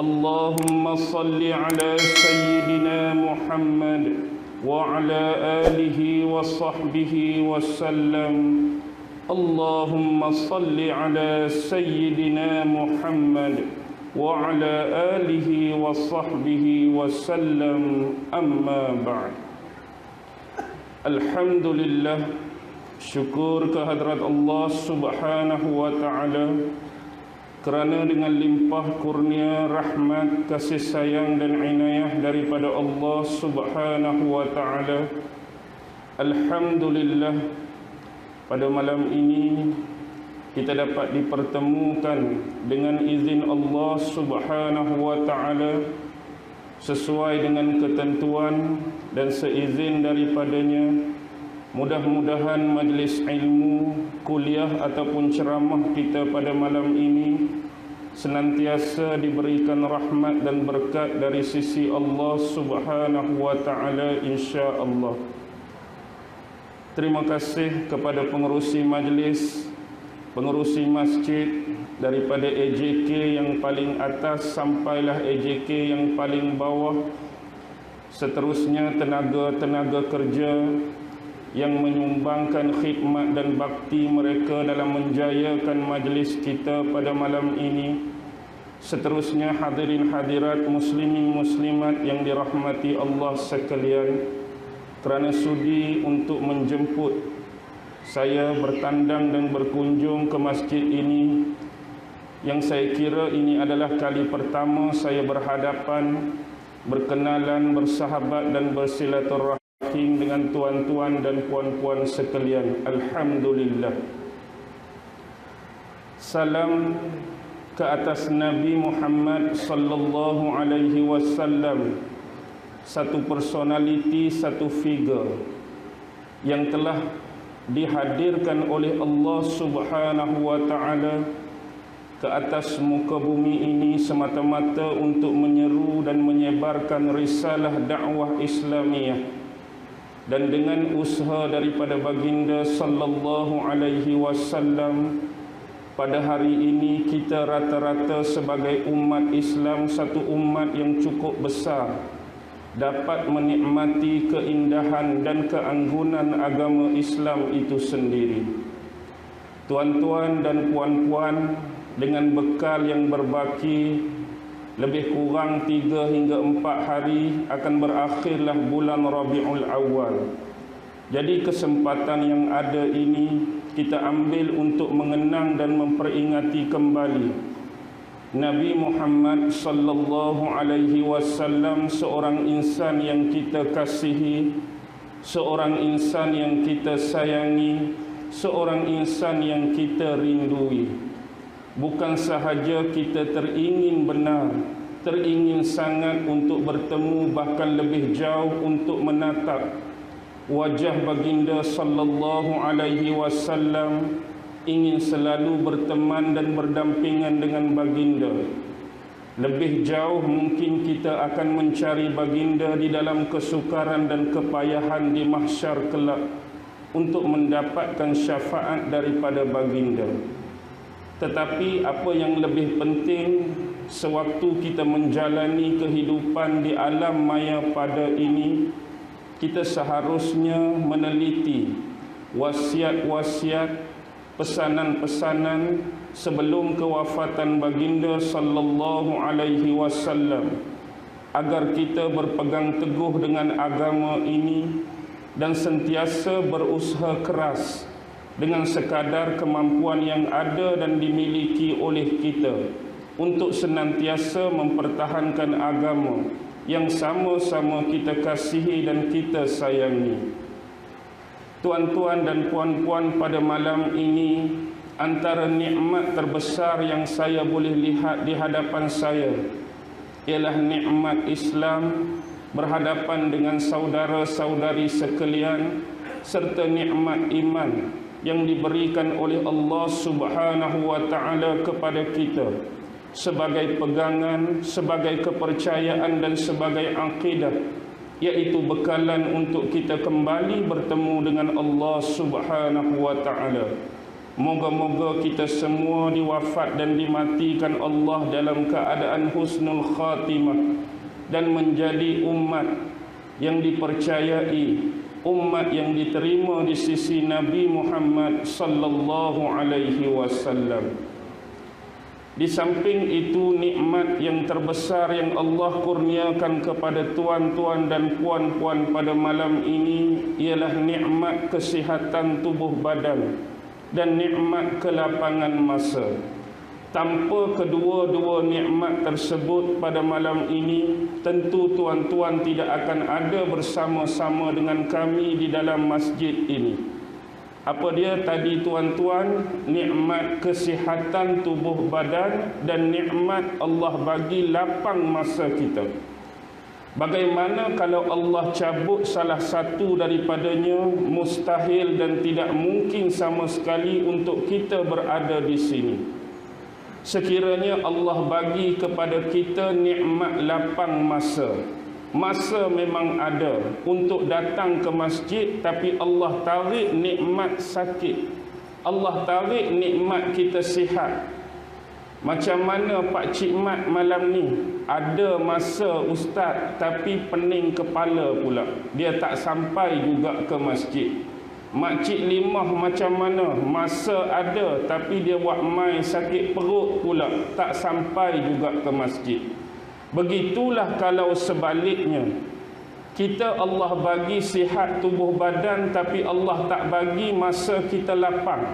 اللهم صل على سيدنا محمد وعلى آله وصحبه وسلم. اللهم صل على سيدنا محمد وعلى آله وصحبه وسلم. أما بعد. Alhamdulillah, syukur kehadrat Allah Subhanahu wa ta'ala kerana dengan limpah kurnia rahmat, kasih sayang dan inayah daripada Allah Subhanahu wa ta'ala, alhamdulillah, pada malam ini kita dapat dipertemukan dengan izin Allah Subhanahu wa ta'ala sesuai dengan ketentuan dan seizin daripadanya. Mudah-mudahan majlis ilmu, kuliah ataupun ceramah kita pada malam ini senantiasa diberikan rahmat dan berkat dari sisi Allah Subhanahu wa ta'ala, insya-Allah. Terima kasih kepada pengerusi majlis, pengerusi masjid daripada AJK yang paling atas sampailah AJK yang paling bawah. Seterusnya tenaga-tenaga kerja yang menyumbangkan khidmat dan bakti mereka dalam menjayakan majlis kita pada malam ini. Seterusnya hadirin hadirat muslimin muslimat yang dirahmati Allah sekalian, kerana sudi untuk menjemput saya bertandang dan berkunjung ke masjid ini, yang saya kira ini adalah kali pertama saya berhadapan, berkenalan, bersahabat dan bersilaturahim dengan tuan-tuan dan puan-puan sekalian. Alhamdulillah. Salam ke atas Nabi Muhammad sallallahu alaihi wasallam, satu personaliti, satu figure yang telah dihadirkan oleh Allah Subhanahu wa ta'ala ke atas muka bumi ini semata-mata untuk menyeru dan menyebarkan risalah dakwah Islamiyah. Dan dengan usaha daripada baginda sallallahu alaihi wasallam, pada hari ini kita rata-rata sebagai umat Islam, satu umat yang cukup besar, dapat menikmati keindahan dan keanggunan agama Islam itu sendiri. Tuan-tuan dan puan-puan, dengan bekal yang berbaki lebih kurang 3 hingga 4 hari akan berakhirlah bulan Rabiul Awal. Jadi kesempatan yang ada ini kita ambil untuk mengenang dan memperingati kembali Nabi Muhammad sallallahu alaihi wasallam, seorang insan yang kita kasihi, seorang insan yang kita sayangi, seorang insan yang kita rindui. Bukan sahaja kita teringin benar, teringin sangat untuk bertemu, bahkan lebih jauh untuk menatap wajah baginda sallallahu alaihi wasallam, ingin selalu berteman dan berdampingan dengan baginda. Lebih jauh mungkin kita akan mencari baginda di dalam kesukaran dan kepayahan di mahsyar kelak untuk mendapatkan syafaat daripada baginda. Tetapi apa yang lebih penting, sewaktu kita menjalani kehidupan di alam maya pada ini, kita seharusnya meneliti wasiat-wasiat, pesanan-pesanan sebelum kewafatan baginda sallallahu alaihi wasallam, agar kita berpegang teguh dengan agama ini dan sentiasa berusaha keras dengan sekadar kemampuan yang ada dan dimiliki oleh kita untuk senantiasa mempertahankan agama yang sama-sama kita kasihi dan kita sayangi. Tuan-tuan dan puan-puan, pada malam ini antara nikmat terbesar yang saya boleh lihat di hadapan saya ialah nikmat Islam, berhadapan dengan saudara-saudari sekalian, serta nikmat iman yang diberikan oleh Allah Subhanahu wa ta'ala kepada kita sebagai pegangan, sebagai kepercayaan dan sebagai akidah, yaitu bekalan untuk kita kembali bertemu dengan Allah Subhanahu wa ta'ala. Moga-moga kita semua diwafat dan dimatikan Allah dalam keadaan husnul khatimah dan menjadi umat yang dipercayai, umat yang diterima di sisi Nabi Muhammad sallallahu alaihi wasallam. Di samping itu, nikmat yang terbesar yang Allah kurniakan kepada tuan-tuan dan puan-puan pada malam ini ialah nikmat kesihatan tubuh badan dan nikmat kelapangan masa. Tanpa kedua-dua nikmat tersebut pada malam ini, tentu tuan-tuan tidak akan ada bersama-sama dengan kami di dalam masjid ini. Apa dia tadi tuan-tuan? Nikmat kesihatan tubuh badan dan nikmat Allah bagi lapang masa kita. Bagaimana kalau Allah cabut salah satu daripadanya? Mustahil dan tidak mungkin sama sekali untuk kita berada di sini. Sekiranya Allah bagi kepada kita nikmat lapang masa, masa memang ada untuk datang ke masjid, tapi Allah tarik nikmat sakit, Allah tarik nikmat kita sihat. Macam mana Pak Cik Mat malam ni? Ada masa ustaz tapi pening kepala pula, dia tak sampai juga ke masjid. Makcik Limah macam mana? Masa ada tapi dia buat mai sakit perut pula, tak sampai juga ke masjid. Begitulah kalau sebaliknya, kita Allah bagi sihat tubuh badan tapi Allah tak bagi masa kita lapang.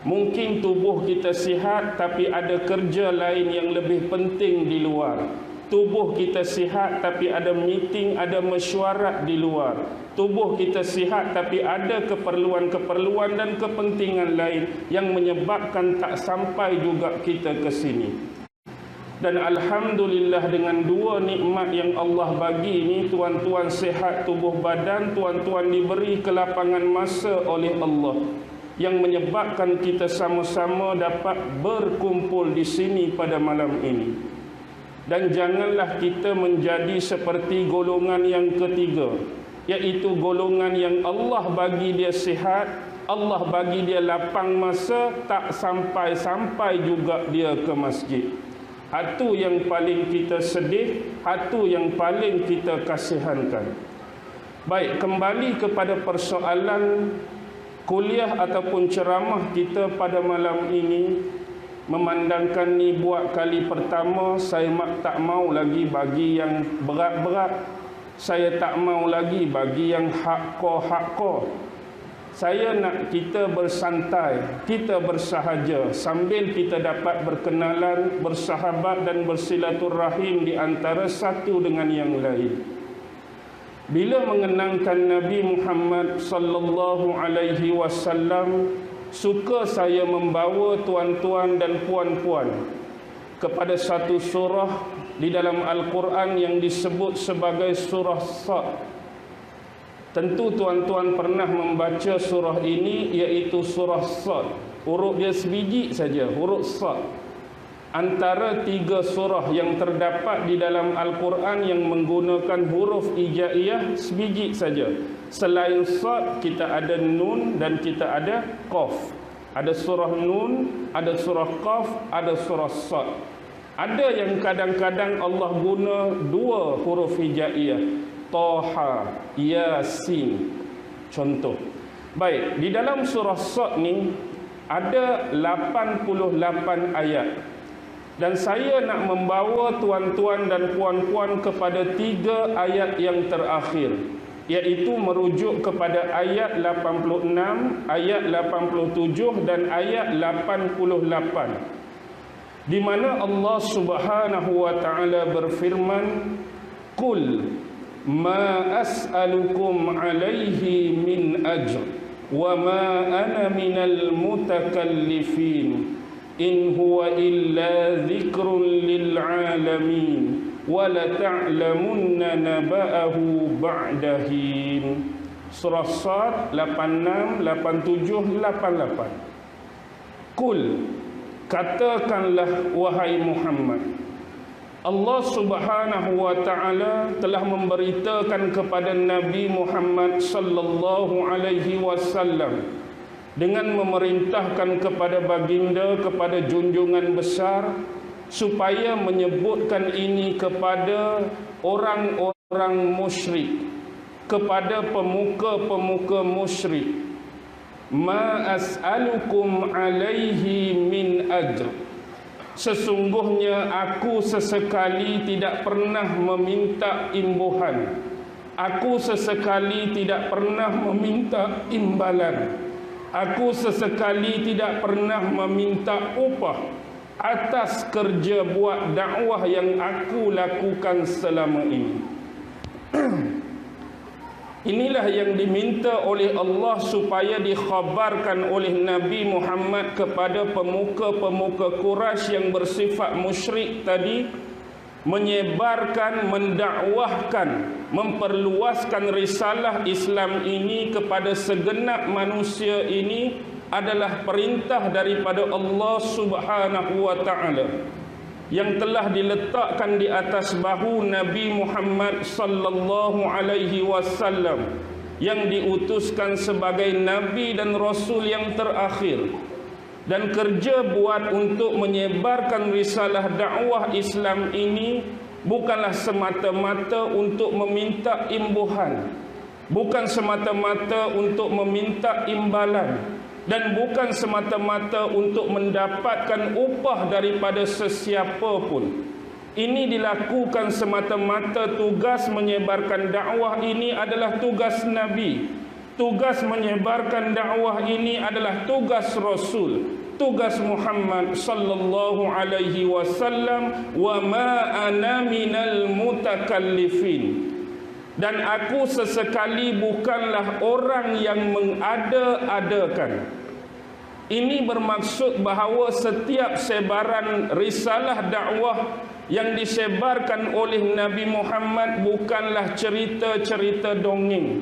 Mungkin tubuh kita sihat tapi ada kerja lain yang lebih penting di luar. Tubuh kita sihat tapi ada meeting, ada mesyuarat di luar. Tubuh kita sihat tapi ada keperluan-keperluan dan kepentingan lain yang menyebabkan tak sampai juga kita ke sini. Dan alhamdulillah dengan dua nikmat yang Allah bagi ini, tuan-tuan sihat tubuh badan, tuan-tuan diberi kelapangan masa oleh Allah, yang menyebabkan kita sama-sama dapat berkumpul di sini pada malam ini. Dan janganlah kita menjadi seperti golongan yang ketiga, iaitu golongan yang Allah bagi dia sihat, Allah bagi dia lapang masa, tak sampai-sampai juga dia ke masjid. Itu yang paling kita sedih, itu yang paling kita kasihankan. Baik, kembali kepada persoalan kuliah ataupun ceramah kita pada malam ini. Memandangkan ni buat kali pertama, saya tak mau lagi bagi yang berat-berat, saya tak mau lagi bagi yang hardcore. Saya nak kita bersantai, kita bersahaja sambil kita dapat berkenalan, bersahabat dan bersilaturahim di antara satu dengan yang lain. Bila mengenangkan Nabi Muhammad sallallahu alaihi wasallam, suka saya membawa tuan-tuan dan puan-puan kepada satu surah di dalam Al-Quran yang disebut sebagai surah Sad. Tentu tuan-tuan pernah membaca surah ini, iaitu surah Sad. Huruf dia sebiji saja, huruf Sad. Antara tiga surah yang terdapat di dalam Al-Quran yang menggunakan huruf hijaiyah sebiji saja. Selain Sad, kita ada Nun dan kita ada Qaf. Ada surah Nun, ada surah Qaf, ada surah Sad. Ada yang kadang-kadang Allah guna dua huruf hijaiyah, Taha, Yasin. Contoh. Baik, di dalam surah Sad ni ada 88 ayat. Dan saya nak membawa tuan-tuan dan puan-puan kepada 3 ayat yang terakhir, iaitu merujuk kepada ayat 86, ayat 87 dan ayat 88, di mana Allah Subhanahu wa taala berfirman, "Qul ma as'alukum 'alaihi min ajr wa ma ana minal mutakallifin in huwa illa dzikrun lil 'alamin wa la ta'lamunna naba'ahu ba'da hin." Surah Sad 86, 87, 88. Qul, katakanlah wahai Muhammad, Allah Subhanahu wa taala telah memberitakan kepada Nabi Muhammad sallallahu alaihi wasallam dengan memerintahkan kepada baginda, kepada junjungan besar, supaya menyebutkan ini kepada orang-orang musyrik, kepada pemuka-pemuka musyrik. Ma as'alukum alaihi min ajr. Sesungguhnya aku sesekali tidak pernah meminta imbuhan. Aku sesekali tidak pernah meminta imbalan. Aku sesekali tidak pernah meminta upah atas kerja buat dakwah yang aku lakukan selama ini. Inilah yang diminta oleh Allah supaya dikhabarkan oleh Nabi Muhammad kepada pemuka-pemuka Quraisy yang bersifat musyrik tadi, menyebarkan, mendakwahkan, memperluaskan risalah Islam ini kepada segenap manusia ini adalah perintah daripada Allah Subhanahu wa taala yang telah diletakkan di atas bahu Nabi Muhammad sallallahu alaihi wasallam yang diutuskan sebagai nabi dan rasul yang terakhir. Dan kerja buat untuk menyebarkan risalah dakwah Islam ini bukanlah semata-mata untuk meminta imbuhan, bukan semata-mata untuk meminta imbalan, dan bukan semata-mata untuk mendapatkan upah daripada sesiapa pun. Ini dilakukan semata-mata tugas menyebarkan dakwah ini adalah tugas Nabi. Tugas menyebarkan dakwah ini adalah tugas Rasul, tugas Muhammad sallallahu alaihi wasallam. Wa ma ana minal mutakallifin. Dan aku sesekali bukanlah orang yang mengada-adakan. Ini bermaksud bahawa setiap sebaran risalah dakwah yang disebarkan oleh Nabi Muhammad bukanlah cerita-cerita dongeng,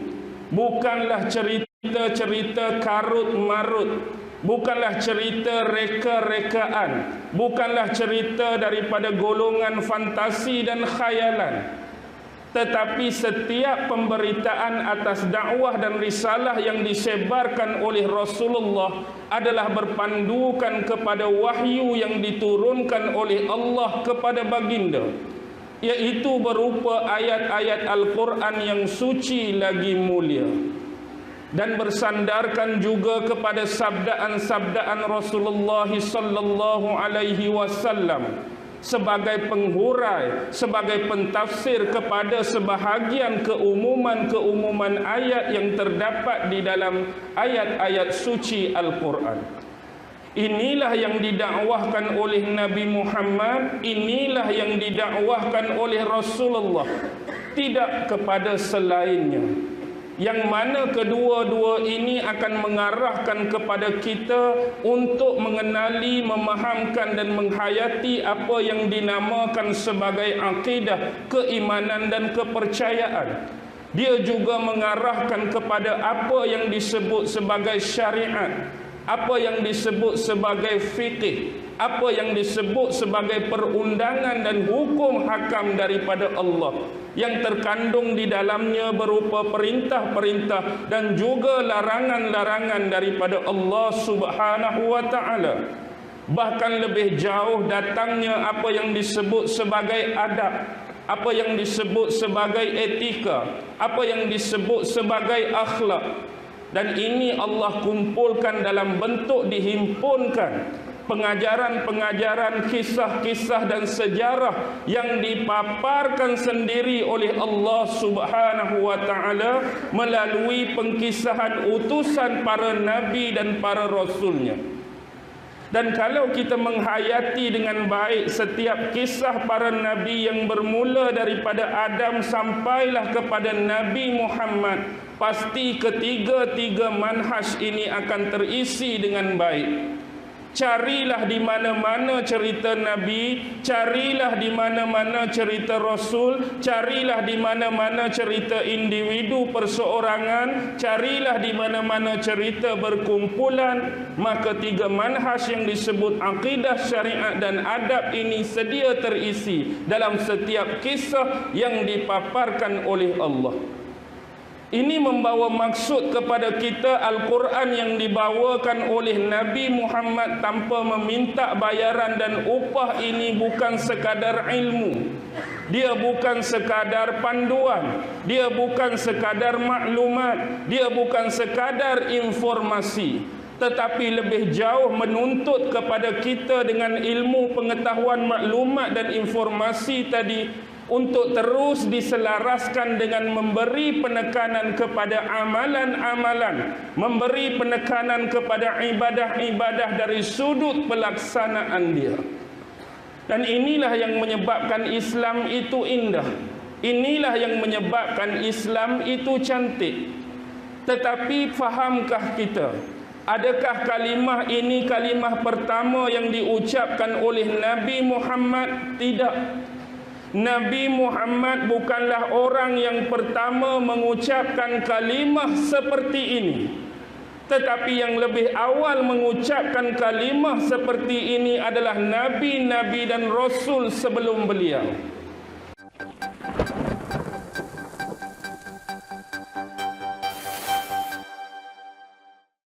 bukanlah cerita-cerita karut-marut, bukanlah cerita reka-rekaan, bukanlah cerita daripada golongan fantasi dan khayalan. Tetapi setiap pemberitaan atas dakwah dan risalah yang disebarkan oleh Rasulullah adalah berpandukan kepada wahyu yang diturunkan oleh Allah kepada baginda, iaitu berupa ayat-ayat Al-Quran yang suci lagi mulia, dan bersandarkan juga kepada sabdaan-sabdaan Rasulullah sallallahu alaihi wasallam sebagai penghurai, sebagai pentafsir kepada sebahagian keumuman-keumuman ayat yang terdapat di dalam ayat-ayat suci Al-Quran. Inilah yang didakwahkan oleh Nabi Muhammad, inilah yang didakwahkan oleh Rasulullah, tidak kepada selainnya. Yang mana kedua-dua ini akan mengarahkan kepada kita untuk mengenali, memahamkan dan menghayati apa yang dinamakan sebagai akidah, keimanan dan kepercayaan. Dia juga mengarahkan kepada apa yang disebut sebagai syariat, apa yang disebut sebagai fikih, apa yang disebut sebagai perundangan dan hukum hakam daripada Allah, yang terkandung di dalamnya berupa perintah-perintah dan juga larangan-larangan daripada Allah Subhanahu wa taala. Bahkan lebih jauh datangnya apa yang disebut sebagai adab, apa yang disebut sebagai etika, apa yang disebut sebagai akhlak. Dan ini Allah kumpulkan dalam bentuk dihimpunkan pengajaran-pengajaran, kisah-kisah dan sejarah yang dipaparkan sendiri oleh Allah Subhanahu wa taala melalui pengkisahan utusan para nabi dan para rasulnya. Dan kalau kita menghayati dengan baik setiap kisah para nabi yang bermula daripada Adam sampailah kepada Nabi Muhammad, pasti ketiga-tiga manhaj ini akan terisi dengan baik. Carilah di mana-mana cerita Nabi, carilah di mana-mana cerita Rasul, carilah di mana-mana cerita individu perseorangan, carilah di mana-mana cerita berkumpulan, maka tiga manhaj yang disebut akidah, syariat dan adab ini sedia terisi dalam setiap kisah yang dipaparkan oleh Allah. Ini membawa maksud kepada kita Al-Quran yang dibawakan oleh Nabi Muhammad tanpa meminta bayaran dan upah ini bukan sekadar ilmu. Dia bukan sekadar panduan, dia bukan sekadar maklumat, dia bukan sekadar informasi, tetapi lebih jauh menuntut kepada kita dengan ilmu, pengetahuan, maklumat dan informasi tadi untuk terus diselaraskan dengan memberi penekanan kepada amalan-amalan, memberi penekanan kepada ibadah-ibadah dari sudut pelaksanaan dia. Dan inilah yang menyebabkan Islam itu indah. Inilah yang menyebabkan Islam itu cantik. Tetapi fahamkah kita, adakah kalimah ini kalimah pertama yang diucapkan oleh Nabi Muhammad? Tidak. Nabi Muhammad bukanlah orang yang pertama mengucapkan kalimah seperti ini. Tetapi yang lebih awal mengucapkan kalimah seperti ini adalah Nabi-Nabi dan Rasul sebelum beliau.